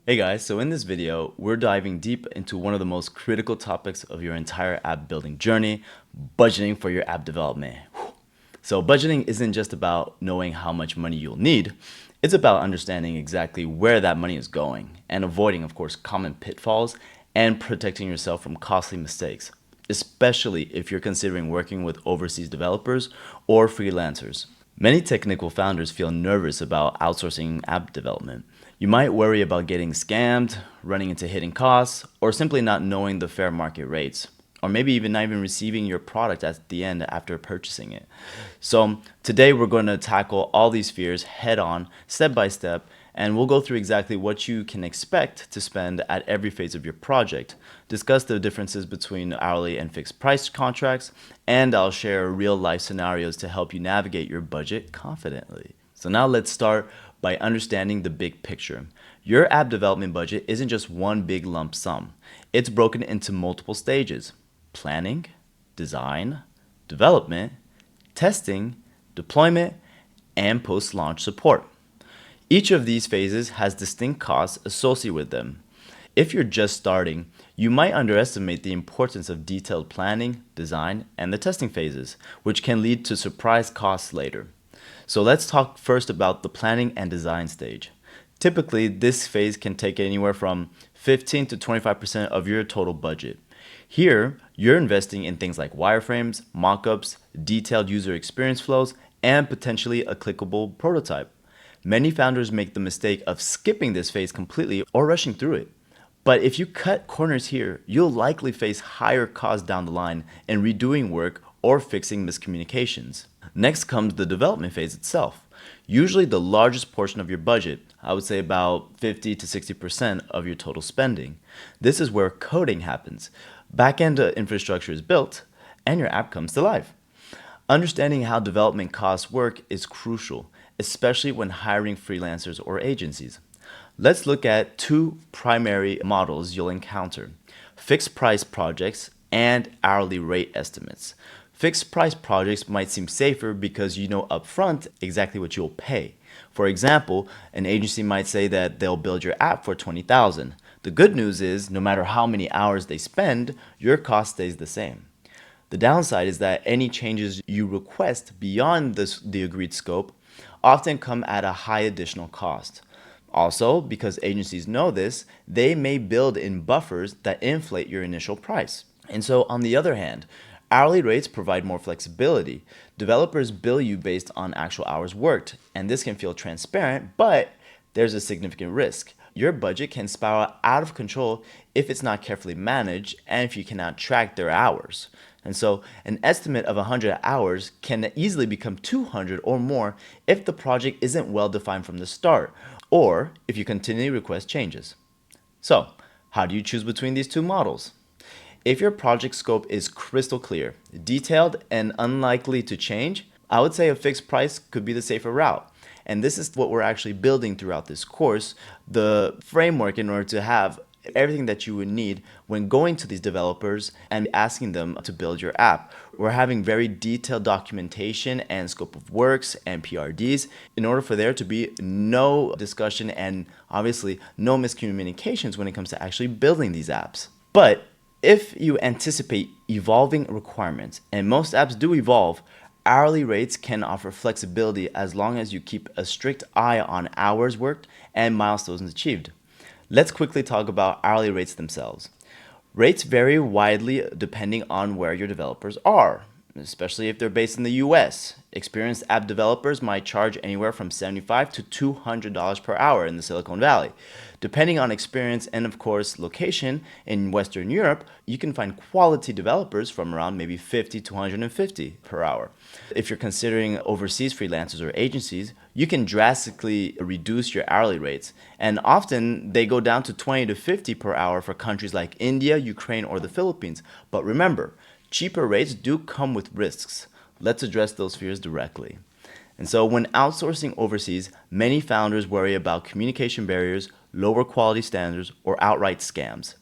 Hey guys, so in this video, we're diving deep into one of the most critical topics of your entire app building journey, budgeting for your app development. So budgeting isn't just about knowing how much money you'll need, it's about understanding exactly where that money is going and avoiding, of course, common pitfalls and protecting yourself from costly mistakes, especially if you're considering working with overseas developers or freelancers. Many technical founders feel nervous about outsourcing app development. You might worry about getting scammed, running into hidden costs, or simply not knowing the fair market rates, or maybe even not even receiving your product at the end after purchasing it. So today we're going to tackle all these fears head on, step by step, and we'll go through exactly what you can expect to spend at every phase of your project, discuss the differences between hourly and fixed price contracts, and I'll share real life scenarios to help you navigate your budget confidently. So now let's start by understanding the big picture. Your app development budget isn't just one big lump sum. It's broken into multiple stages: planning, design, development, testing, deployment, and post-launch support. Each of these phases has distinct costs associated with them. If you're just starting, you might underestimate the importance of detailed planning, design, and the testing phases, which can lead to surprise costs later. So let's talk first about the planning and design stage. Typically, this phase can take anywhere from 15 to 25% of your total budget. Here, you're investing in things like wireframes, mockups, detailed user experience flows, and potentially a clickable prototype. Many founders make the mistake of skipping this phase completely or rushing through it. But if you cut corners here, you'll likely face higher costs down the line in redoing work or fixing miscommunications. Next comes the development phase itself. Usually the largest portion of your budget, I would say about 50 to 60% of your total spending. This is where coding happens. Backend infrastructure is built, and your app comes to life. Understanding how development costs work is crucial, especially when hiring freelancers or agencies. Let's look at two primary models you'll encounter: fixed price projects and hourly rate estimates. Fixed price projects might seem safer because you know upfront exactly what you'll pay. For example, an agency might say that they'll build your app for $20,000. The good news is, no matter how many hours they spend, your cost stays the same. The downside is that any changes you request beyond the agreed scope often come at a high additional cost. Also, because agencies know this, they may build in buffers that inflate your initial price. And so, on the other hand, hourly rates provide more flexibility. Developers bill you based on actual hours worked, and this can feel transparent, but there's a significant risk. Your budget can spiral out of control if it's not carefully managed and if you cannot track their hours. And so an estimate of 100 hours can easily become 200 or more if the project isn't well defined from the start, or if you continually request changes. So, how do you choose between these two models? If your project scope is crystal clear, detailed, and unlikely to change, I would say a fixed price could be the safer route. And this is what we're actually building throughout this course, the framework in order to have everything that you would need when going to these developers and asking them to build your app. We're having very detailed documentation and scope of works and PRDs in order for there to be no discussion and obviously no miscommunications when it comes to actually building these apps. But if you anticipate evolving requirements, and most apps do evolve, hourly rates can offer flexibility as long as you keep a strict eye on hours worked and milestones achieved. Let's quickly talk about hourly rates themselves. Rates vary widely depending on where your developers are, especially if they're based in the US. Experienced app developers might charge anywhere from $75 to $200 per hour in the Silicon Valley. Depending on experience and, of course, location, in Western Europe, you can find quality developers from around maybe $50 to $150 per hour. If you're considering overseas freelancers or agencies, you can drastically reduce your hourly rates, and often they go down to $20 to $50 per hour for countries like India, Ukraine, or the Philippines. But remember, cheaper rates do come with risks. Let's address those fears directly. And so when outsourcing overseas, many founders worry about communication barriers, lower quality standards, or outright scams.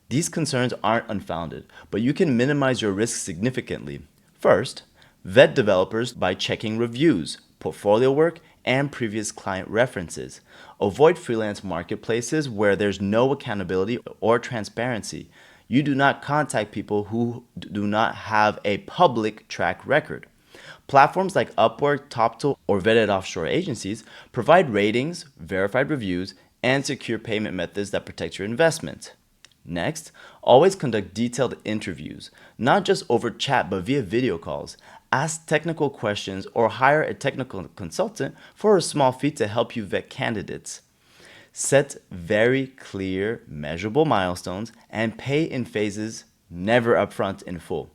These concerns aren't unfounded, but you can minimize your risks significantly. First, vet developers by checking reviews, portfolio work, and previous client references. Avoid freelance marketplaces where there's no accountability or transparency. You do not contact people who do not have a public track record. Platforms like Upwork, TopTool, or vetted offshore agencies provide ratings, verified reviews, and secure payment methods that protect your investment. Next, always conduct detailed interviews, not just over chat but via video calls. Ask technical questions or hire a technical consultant for a small fee to help you vet candidates. Set very clear, measurable milestones and pay in phases, never upfront in full.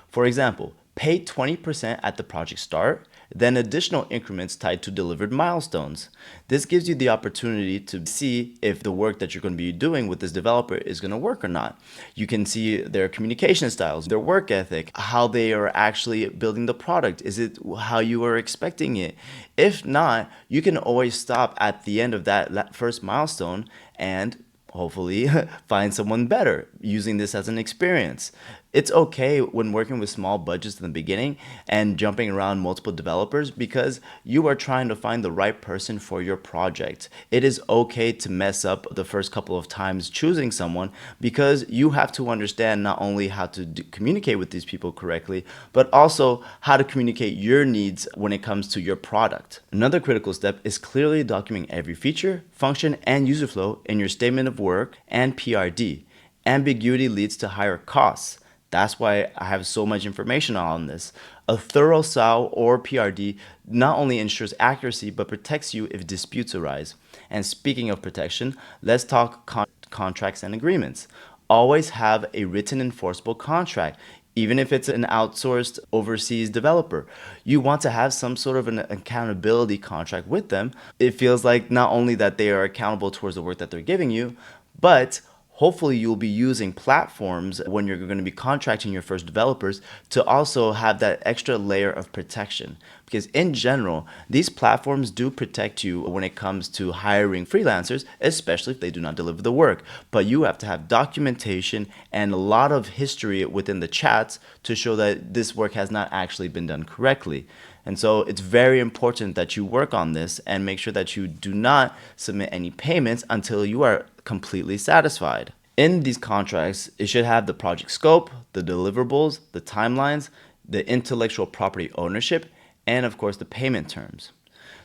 For example, pay 20% at the project start, then additional increments tied to delivered milestones. This gives you the opportunity to see if the work that you're going to be doing with this developer is going to work or not. You can see their communication styles, their work ethic, how they are actually building the product. Is it how you are expecting it? If not, you can always stop at the end of that first milestone and hopefully find someone better using this as an experience. It's okay when working with small budgets in the beginning and jumping around multiple developers because you are trying to find the right person for your project. It is okay to mess up the first couple of times choosing someone because you have to understand not only how to communicate with these people correctly, but also how to communicate your needs when it comes to your product. Another critical step is clearly documenting every feature, function, and user flow in your statement of work and PRD. Ambiguity leads to higher costs. That's why I have so much information on this. A thorough SOW or PRD not only ensures accuracy, but protects you if disputes arise. And speaking of protection, let's talk contracts and agreements. Always have a written enforceable contract, even if it's an outsourced overseas developer. You want to have some sort of an accountability contract with them. It feels like not only that they are accountable towards the work that they're giving you, but hopefully you'll be using platforms when you're going to be contracting your first developers to also have that extra layer of protection. Because in general, these platforms do protect you when it comes to hiring freelancers, especially if they do not deliver the work. But you have to have documentation and a lot of history within the chats to show that this work has not actually been done correctly. And so it's very important that you work on this and make sure that you do not submit any payments until you are completely satisfied. In these contracts, it should have the project scope, the deliverables, the timelines, the intellectual property ownership, and of course the payment terms.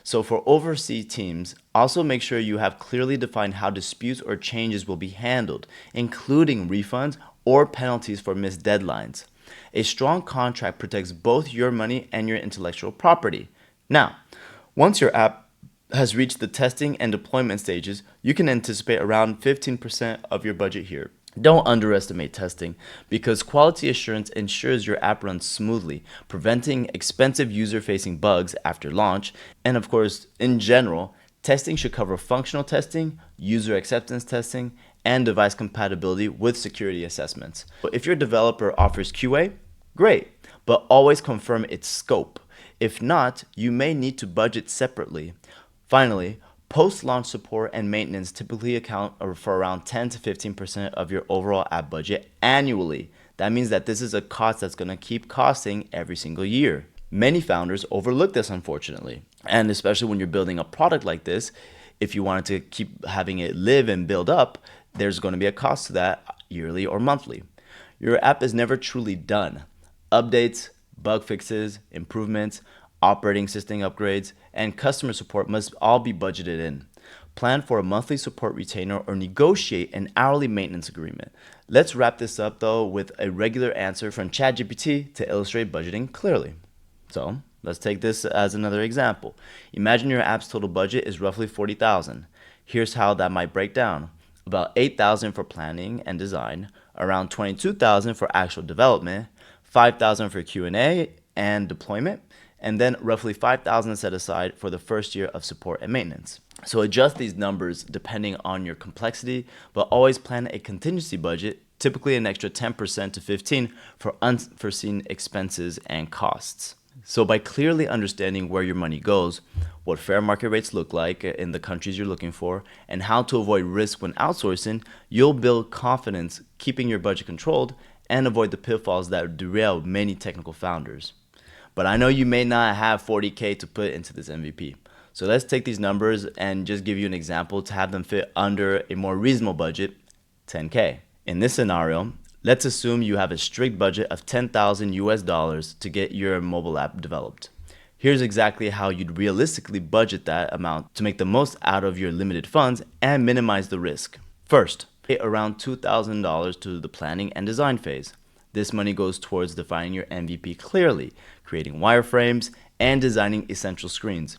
So for overseas teams, also make sure you have clearly defined how disputes or changes will be handled, including refunds or penalties for missed deadlines. A strong contract protects both your money and your intellectual property. Now, once your app has reached the testing and deployment stages, you can anticipate around 15% of your budget here. Don't underestimate testing because quality assurance ensures your app runs smoothly, preventing expensive user-facing bugs after launch. And of course, in general, testing should cover functional testing, user acceptance testing, and device compatibility with security assessments. If your developer offers QA, great, but always confirm its scope. If not, you may need to budget separately. Finally, post-launch support and maintenance typically account for around 10 to 15% of your overall app budget annually. That means that this is a cost that's going to keep costing every single year. Many founders overlook this, unfortunately. And especially when you're building a product like this, if you wanted to keep having it live and build up, there's going to be a cost to that yearly or monthly. Your app is never truly done. Updates, bug fixes, improvements, operating system upgrades, and customer support must all be budgeted in. Plan for a monthly support retainer or negotiate an hourly maintenance agreement. Let's wrap this up though with a regular answer from ChatGPT to illustrate budgeting clearly. So let's take this as another example. Imagine your app's total budget is roughly $40,000. Here's how that might break down. About $8,000 for planning and design, around $22,000 for actual development, $5,000 for Q&A and deployment, and then roughly $5,000 set aside for the first year of support and maintenance. So adjust these numbers depending on your complexity, but always plan a contingency budget, typically an extra 10% to 15% for unforeseen expenses and costs. So by clearly understanding where your money goes, what fair market rates look like in the countries you're looking for, and how to avoid risk when outsourcing, you'll build confidence keeping your budget controlled and avoid the pitfalls that derail many technical founders. But I know you may not have $40K to put into this MVP. So let's take these numbers and just give you an example to have them fit under a more reasonable budget, 10K. In this scenario, let's assume you have a strict budget of 10,000 US dollars to get your mobile app developed. Here's exactly how you'd realistically budget that amount to make the most out of your limited funds and minimize the risk. First, pay around $2,000 to the planning and design phase. This money goes towards defining your MVP clearly, creating wireframes, and designing essential screens.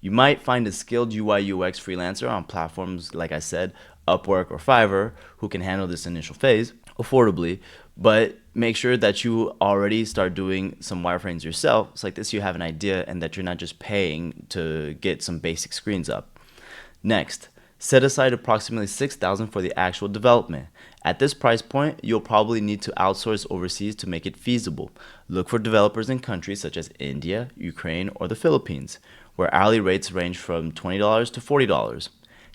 You might find a skilled UI UX freelancer on platforms like I said, Upwork or Fiverr, who can handle this initial phase affordably, but make sure that you already start doing some wireframes yourself. So like this, you have an idea and that you're not just paying to get some basic screens up. Next, set aside approximately $6,000 for the actual development. At this price point, you'll probably need to outsource overseas to make it feasible. Look for developers in countries such as India, Ukraine, or the Philippines, where hourly rates range from $20 to $40.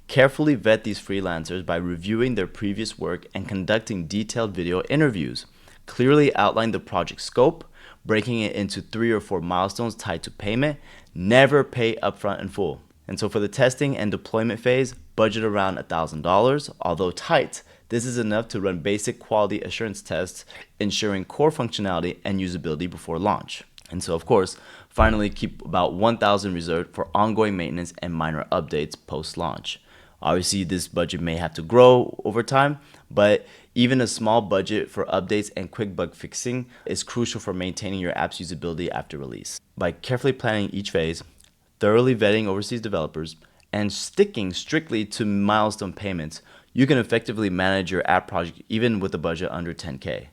Carefully vet these freelancers by reviewing their previous work and conducting detailed video interviews. Clearly outline the project scope, breaking it into 3 or 4 milestones tied to payment. Never pay upfront in full. And so for the testing and deployment phase, budget around $1,000. Although tight, this is enough to run basic quality assurance tests, ensuring core functionality and usability before launch. And so, of course, finally keep about $1,000 reserved for ongoing maintenance and minor updates post-launch. Obviously, this budget may have to grow over time, but even a small budget for updates and quick bug fixing is crucial for maintaining your app's usability after release. By carefully planning each phase, thoroughly vetting overseas developers, and sticking strictly to milestone payments, you can effectively manage your app project even with a budget under 10K.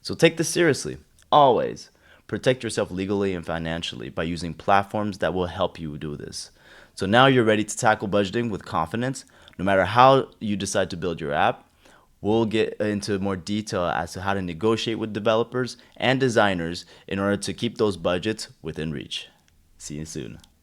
So take this seriously. Always protect yourself legally and financially by using platforms that will help you do this. So now you're ready to tackle budgeting with confidence. No matter how you decide to build your app, we'll get into more detail as to how to negotiate with developers and designers in order to keep those budgets within reach. See you soon.